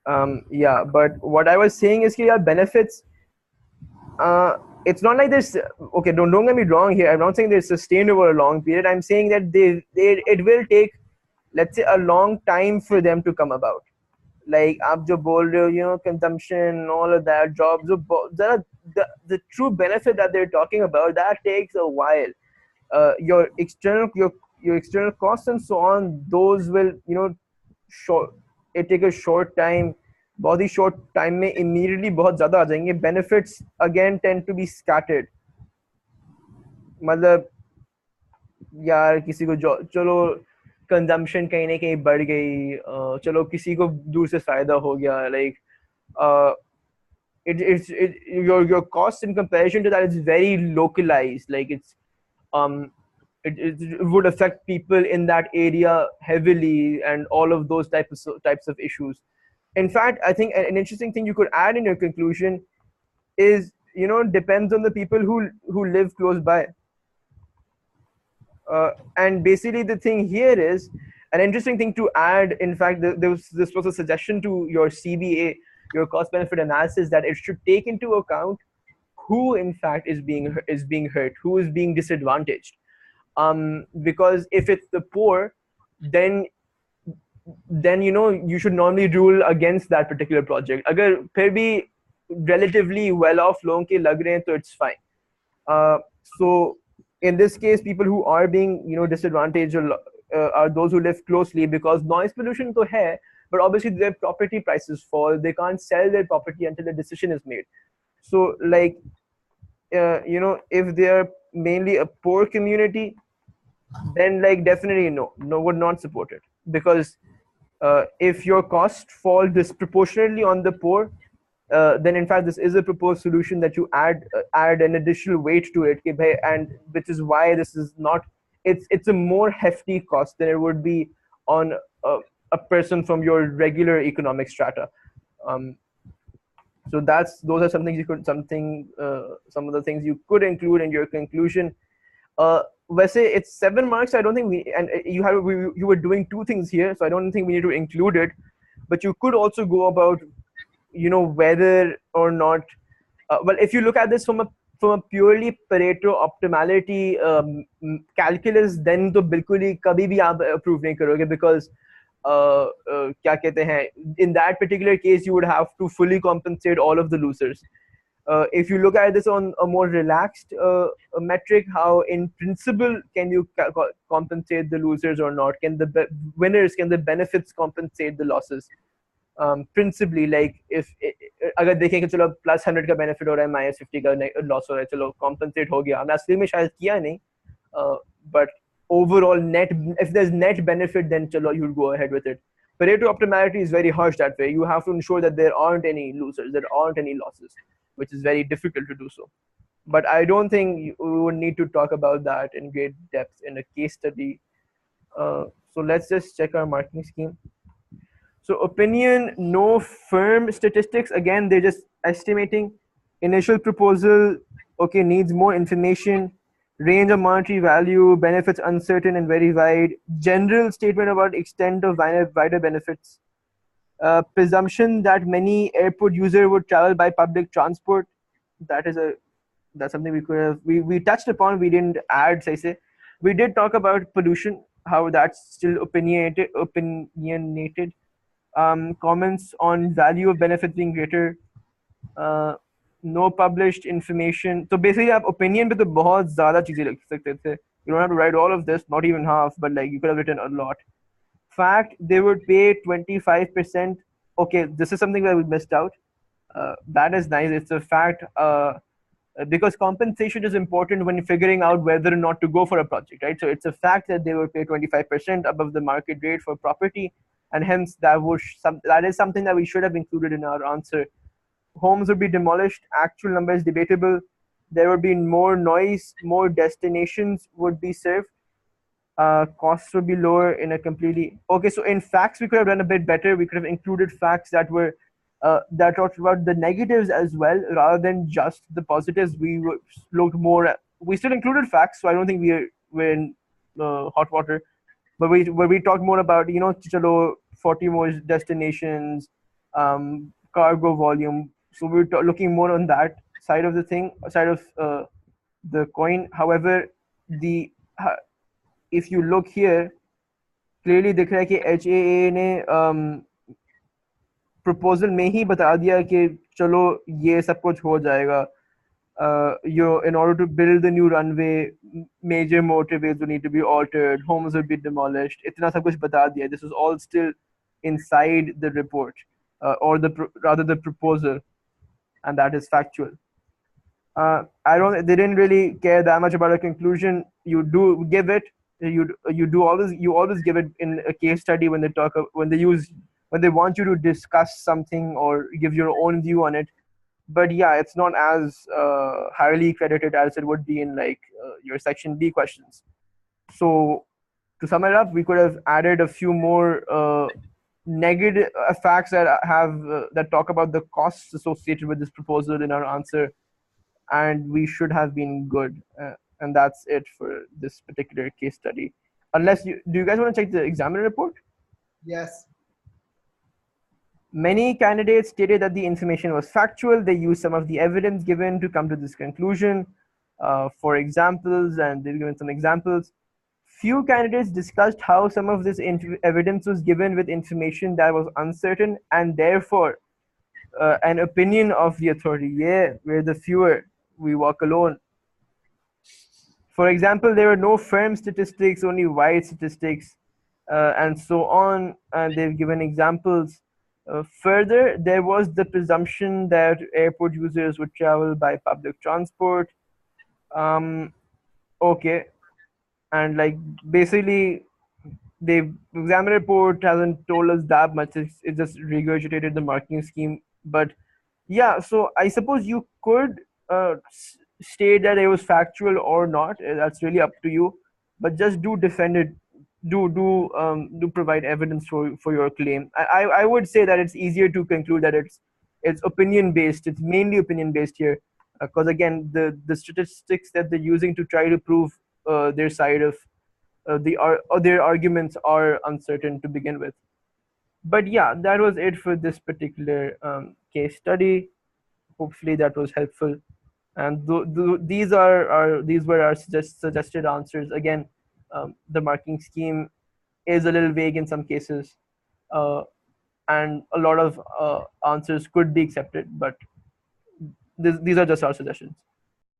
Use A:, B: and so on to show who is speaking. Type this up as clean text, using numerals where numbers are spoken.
A: Yeah, but what I was saying is, yeah, benefits. It's not like this. Okay, don't get me wrong here. I'm not saying they're sustained over a long period. I'm saying that they it will take, let's say, a long time for them to come about. Like आप जो बोल रहे हो, consumption, all of that, jobs, the true benefit that they're talking about, that takes a while. Your external costs and so on, those will, short, it take a short time, बहुत ही short time में immediately बहुत ज़्यादा आ जाएंगे. Benefits again tend to be scattered. मतलब यार किसी को चलो कंजम्पशन कहीं ना कहीं बढ़ गई, चलो किसी को दूर से फायदा हो गया, like your cost in comparison to that is very localized. Like um it would affect people in that area heavily, and all of those types of issues. In fact, I think an interesting thing you could add in your conclusion is, depends on the people who live close by. And basically the thing here is, an interesting thing to add, in fact, this was a suggestion to your CBA, your cost benefit analysis, that it should take into account who in fact is being hurt, who is being disadvantaged. Because if it's the poor, then you should normally rule against that particular project. अगर फिर भी relatively well off लोगों के लग रहे हैं, तो it's fine. So in this case, people who are being disadvantaged are those who live closely, because noise pollution to hai, but obviously their property prices fall. They can't sell their property until the decision is made. So like, if they are mainly a poor community, then like definitely no would not support it, because if your costs fall disproportionately on the poor, then in fact this is a proposed solution, that you add an additional weight to it, and which is why this is not, it's a more hefty cost than it would be on a person from your regular economic strata. um, so those are some things some of the things you could include in your conclusion. Vese, it's 7 marks. I don't think you were doing two things here, so I don't think we need to include it. But you could also go about, whether or not. Well, if you look at this from a purely Pareto optimality calculus, then तो बिल्कुल ही कभी भी आप approve नहीं करोगे, because क्या कहते हैं, in that particular case you would have to fully compensate all of the losers. If you look at this on a more relaxed metric, how in principle can you compensate the losers or not? Can the winners, can the benefits compensate the losses? Principally, like if अगर देखें कि चलो +100 का benefit हो रहा है, -50 का loss हो रहा है, चलो compensate हो गया, हमने असली में शायद किया नहीं, but overall net, if there's net benefit, then chalo, you'd go ahead with it. Pareto optimality is very harsh that way. You have to ensure that there aren't any losers, there aren't any losses, which is very difficult to do so. But I don't think we would need to talk about that in great depth in a case study. So let's just check our marking scheme. So opinion, no firm statistics. Again, they're just estimating. Initial proposal, okay, needs more information. Range of monetary value, benefits uncertain and very wide. General statement about extent of wider benefits. Presumption that many airport user would travel by public transport. That's something we could have we touched upon. We didn't add, say. We did talk about pollution, how that's still opinionated. Comments on value of benefits being greater. No published information. So basically, आप opinion पे तो बहुत ज़्यादा चीजें लिख सकते थे. You don't have to write all of this, not even half, but like you could have written a lot. Fact, they would pay 25%. Okay, this is something that we missed out. That is nice. It's a fact. Because compensation is important when figuring out whether or not to go for a project, right? So it's a fact that they would pay 25% above the market rate for property, and hence that is something that we should have included in our answer. Homes would be demolished. Actual number is debatable. There would be more noise. More destinations would be served. Costs would be lower in a completely. Okay, so in facts we could have done a bit better. We could have included facts that were that talked about the negatives as well, rather than just the positives. Looked more at, we still included facts, so I don't think we're in hot water. But we talked more about, chalo, 40 more destinations, cargo volume. So we're looking more on that side of the thing, side of the coin. However, the if you look here, clearly दिख रहा है कि HAA ने proposal में ही बता दिया कि चलो ये सब कुछ हो जाएगा. In order to build the new runway, major motorways will need to be altered, homes will be demolished. इतना सब कुछ बता दिया. This is all still inside the report, or rather the proposal, and that is factual. They didn't really care that much about a conclusion. You do give it. You always give it in a case study when they want you to discuss something or give your own view on it. But yeah, it's not as highly credited as it would be in like your section B questions. So to sum it up, we could have added a few more negative facts that talk about the costs associated with this proposal in our answer, and we should have been good. And that's it for this particular case study. Do you guys want to check the examiner report?
B: Yes.
A: Many candidates stated that the information was factual. They used some of the evidence given to come to this conclusion. For examples, and they've given some examples. Few candidates discussed how some of this evidence was given with information that was uncertain and therefore an opinion of the authority. Yeah, we're the fewer. We walk alone. For example, there were no firm statistics, only wide statistics, and so on. And they've given examples. Further, there was the presumption that airport users would travel by public transport. Okay, and like basically, the examiner report hasn't told us that much. It just regurgitated the marking scheme. But yeah, so I suppose you could state that it was factual or not. That's really up to you. But just do defend it. Do provide evidence for your claim. I would say that it's easier to conclude that it's opinion based. It's mainly opinion based here, because again, the statistics that they're using to try to prove their side of their arguments are uncertain to begin with. But yeah, that was it for this particular case study. Hopefully that was helpful. And these were our suggested answers. Again, the marking scheme is a little vague in some cases, and a lot of answers could be accepted, but these are just our suggestions.